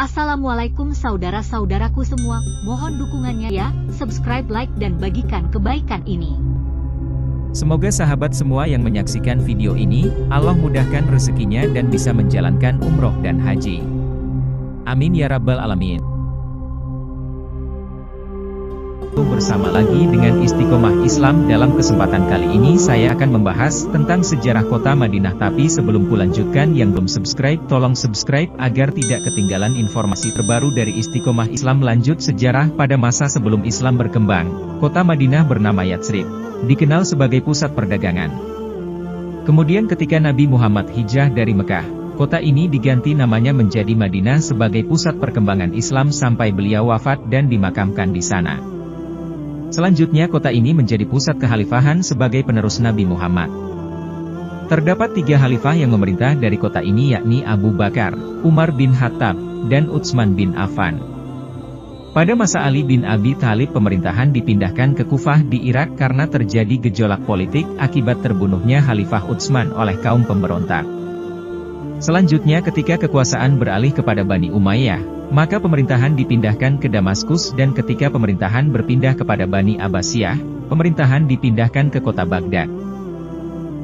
Assalamualaikum saudara-saudaraku semua, mohon dukungannya ya, subscribe, like, dan bagikan kebaikan ini. Semoga sahabat semua yang menyaksikan video ini, Allah mudahkan rezekinya dan bisa menjalankan umroh dan haji. Amin ya rabbal alamin. Bersama lagi dengan Istiqomah Islam. Dalam kesempatan kali ini saya akan membahas tentang sejarah kota Madinah. Tapi sebelum kulanjutkan, yang belum subscribe tolong subscribe agar tidak ketinggalan informasi terbaru dari Istiqomah Islam. Lanjut sejarah. Pada masa sebelum Islam berkembang, kota Madinah bernama Yatsrib, dikenal sebagai pusat perdagangan. Kemudian ketika Nabi Muhammad hijrah dari Mekah, kota ini diganti namanya menjadi Madinah sebagai pusat perkembangan Islam sampai beliau wafat dan dimakamkan di sana. Selanjutnya kota ini menjadi pusat kekhalifahan sebagai penerus Nabi Muhammad. Terdapat 3 khalifah yang memerintah dari kota ini, yakni Abu Bakar, Umar bin Khattab, dan Utsman bin Affan. Pada masa Ali bin Abi Thalib, pemerintahan dipindahkan ke Kufah di Irak karena terjadi gejolak politik akibat terbunuhnya Khalifah Utsman oleh kaum pemberontak. Selanjutnya ketika kekuasaan beralih kepada Bani Umayyah, maka pemerintahan dipindahkan ke Damaskus, dan ketika pemerintahan berpindah kepada Bani Abbasiyah, pemerintahan dipindahkan ke kota Baghdad.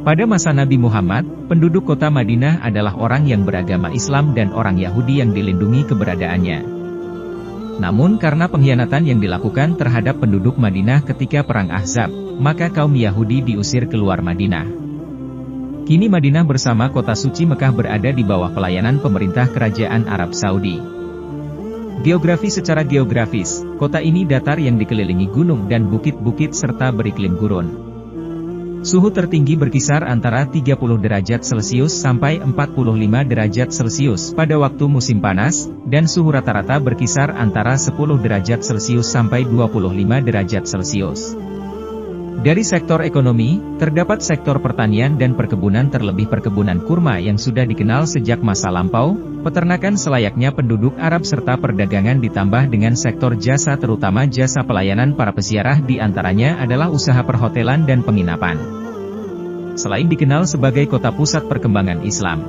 Pada masa Nabi Muhammad, penduduk kota Madinah adalah orang yang beragama Islam dan orang Yahudi yang dilindungi keberadaannya. Namun karena pengkhianatan yang dilakukan terhadap penduduk Madinah ketika Perang Ahzab, maka kaum Yahudi diusir keluar Madinah. Kini Madinah bersama kota suci Mekah berada di bawah pelayanan pemerintah Kerajaan Arab Saudi. Geografi. Secara geografis, kota ini datar yang dikelilingi gunung dan bukit-bukit serta beriklim gurun. Suhu tertinggi berkisar antara 30 derajat Celcius sampai 45 derajat Celcius pada waktu musim panas, dan suhu rata-rata berkisar antara 10 derajat Celcius sampai 25 derajat Celcius. Dari sektor ekonomi, terdapat sektor pertanian dan perkebunan, terlebih perkebunan kurma yang sudah dikenal sejak masa lampau, peternakan selayaknya penduduk Arab, serta perdagangan ditambah dengan sektor jasa, terutama jasa pelayanan para peziarah, di antaranya adalah usaha perhotelan dan penginapan. Selain dikenal sebagai kota pusat perkembangan Islam,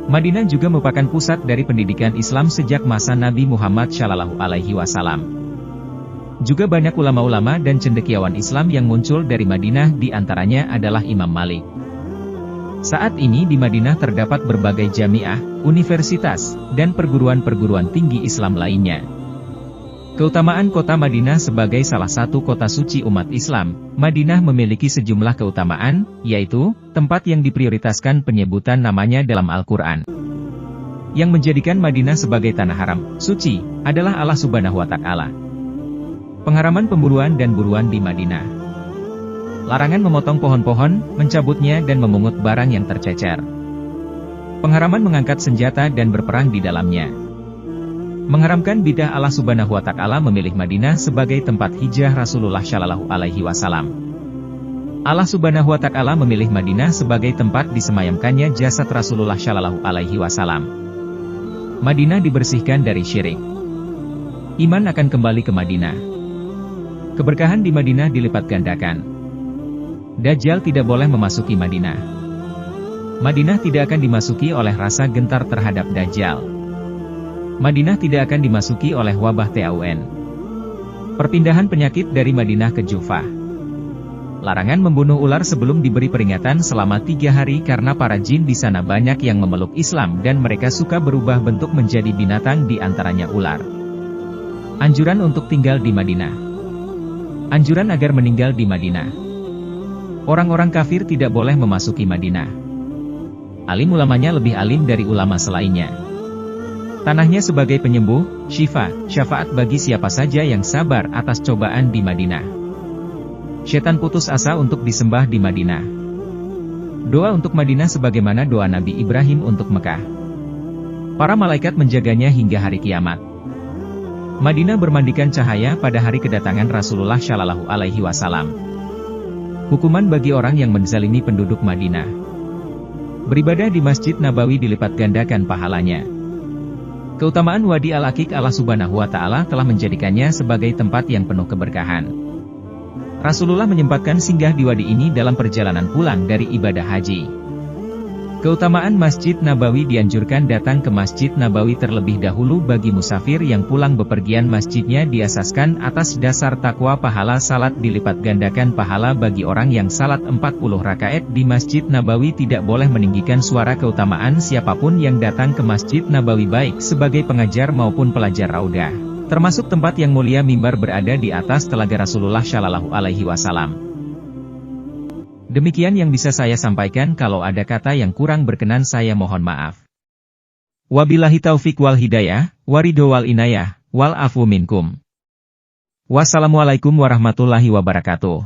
Madinah juga merupakan pusat dari pendidikan Islam sejak masa Nabi Muhammad SAW. Juga banyak ulama-ulama dan cendekiawan Islam yang muncul dari Madinah, di antaranya adalah Imam Malik. Saat ini di Madinah terdapat berbagai jamiah, universitas, dan perguruan-perguruan tinggi Islam lainnya. Keutamaan kota Madinah sebagai salah satu kota suci umat Islam, Madinah memiliki sejumlah keutamaan, yaitu tempat yang diprioritaskan penyebutan namanya dalam Al-Quran. Yang menjadikan Madinah sebagai tanah haram, suci, adalah Allah Subhanahu wa Ta'ala. Pengharaman pemburuan dan buruan di Madinah. Larangan memotong pohon-pohon, mencabutnya dan memungut barang yang tercecer. Pengharaman mengangkat senjata dan berperang di dalamnya. Mengharamkan bidah. Allah Subhanahu wa Ta'ala memilih Madinah sebagai tempat hijrah Rasulullah Shallallahu Alaihi Wasallam. Allah Subhanahu wa Ta'ala memilih Madinah sebagai tempat disemayamkannya jasad Rasulullah Shallallahu Alaihi Wasallam. Madinah dibersihkan dari syirik. Iman akan kembali ke Madinah. Keberkahan di Madinah dilipat gandakan. Dajjal tidak boleh memasuki Madinah. Madinah tidak akan dimasuki oleh rasa gentar terhadap Dajjal. Madinah tidak akan dimasuki oleh wabah taun. Perpindahan penyakit dari Madinah ke Jufah. Larangan membunuh ular sebelum diberi peringatan selama 3 hari karena para jin di sana banyak yang memeluk Islam dan mereka suka berubah bentuk menjadi binatang, di antaranya ular. Anjuran untuk tinggal di Madinah. Anjuran agar meninggal di Madinah. Orang-orang kafir tidak boleh memasuki Madinah. Alim ulamanya lebih alim dari ulama selainnya. Tanahnya sebagai penyembuh, syifa, syafaat bagi siapa saja yang sabar atas cobaan di Madinah. Setan putus asa untuk disembah di Madinah. Doa untuk Madinah sebagaimana doa Nabi Ibrahim untuk Mekah. Para malaikat menjaganya hingga hari kiamat. Madinah bermandikan cahaya pada hari kedatangan Rasulullah Shallallahu Alaihi Wasallam. Hukuman bagi orang yang menzalimi penduduk Madinah. Beribadah di Masjid Nabawi dilipat gandakan pahalanya. Keutamaan Wadi Al-Aqiq. Allah Subhanahu wa Ta'ala telah menjadikannya sebagai tempat yang penuh keberkahan. Rasulullah menyempatkan singgah di wadi ini dalam perjalanan pulang dari ibadah haji. Keutamaan Masjid Nabawi. Dianjurkan datang ke Masjid Nabawi terlebih dahulu bagi musafir yang pulang bepergian. Masjidnya diasaskan atas dasar takwa. Pahala salat dilipat gandakan. Pahala bagi orang yang salat 40 rakaat di Masjid Nabawi. Tidak boleh meninggikan suara. Keutamaan siapapun yang datang ke Masjid Nabawi baik sebagai pengajar maupun pelajar raudah, termasuk tempat yang mulia mimbar berada di atas telaga Rasulullah Shallallahu Alaihi Wasallam. Demikian yang bisa saya sampaikan. Kalau ada kata yang kurang berkenan saya mohon maaf. Wabillahi taufik wal hidayah, waridho wal inayah, wal afu minkum. Wassalamualaikum warahmatullahi wabarakatuh.